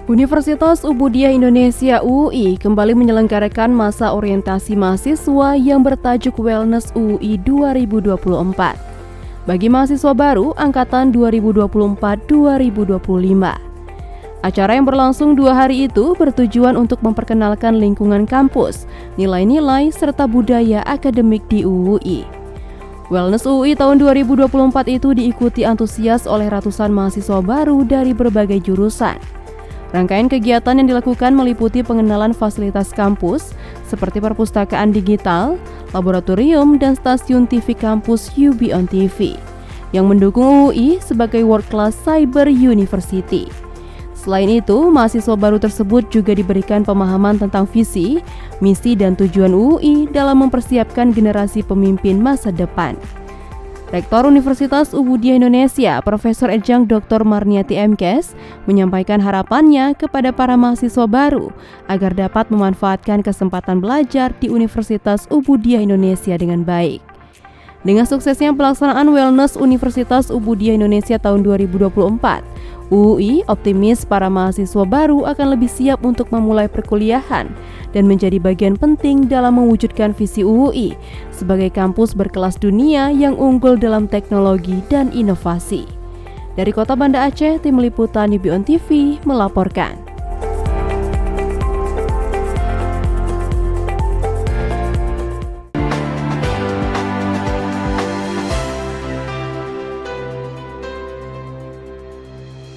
Universitas Ubudiyah Indonesia (UI) kembali menyelenggarakan masa orientasi mahasiswa yang bertajuk Wellness UI 2024 bagi mahasiswa baru angkatan 2024-2025. Acara yang berlangsung 2 hari itu bertujuan untuk memperkenalkan lingkungan kampus, nilai-nilai serta budaya akademik di UI. Wellness UI tahun 2024 itu diikuti antusias oleh ratusan mahasiswa baru dari berbagai jurusan. Rangkaian kegiatan yang dilakukan meliputi pengenalan fasilitas kampus seperti perpustakaan digital, laboratorium, dan stasiun TV kampus UB on TV yang mendukung UI sebagai World Class Cyber University. Selain itu, mahasiswa baru tersebut juga diberikan pemahaman tentang visi, misi, dan tujuan UI dalam mempersiapkan generasi pemimpin masa depan. Rektor Universitas Ubudiyah Indonesia, Profesor Ejang Dr. Marniati MKes, menyampaikan harapannya kepada para mahasiswa baru agar dapat memanfaatkan kesempatan belajar di Universitas Ubudiyah Indonesia dengan baik. Dengan suksesnya pelaksanaan Wellness Universitas Ubudiyah Indonesia tahun 2024, UI optimis para mahasiswa baru akan lebih siap untuk memulai perkuliahan dan menjadi bagian penting dalam mewujudkan visi UI sebagai kampus berkelas dunia yang unggul dalam teknologi dan inovasi. Dari Kota Banda Aceh, Tim Liputan UB on TV melaporkan.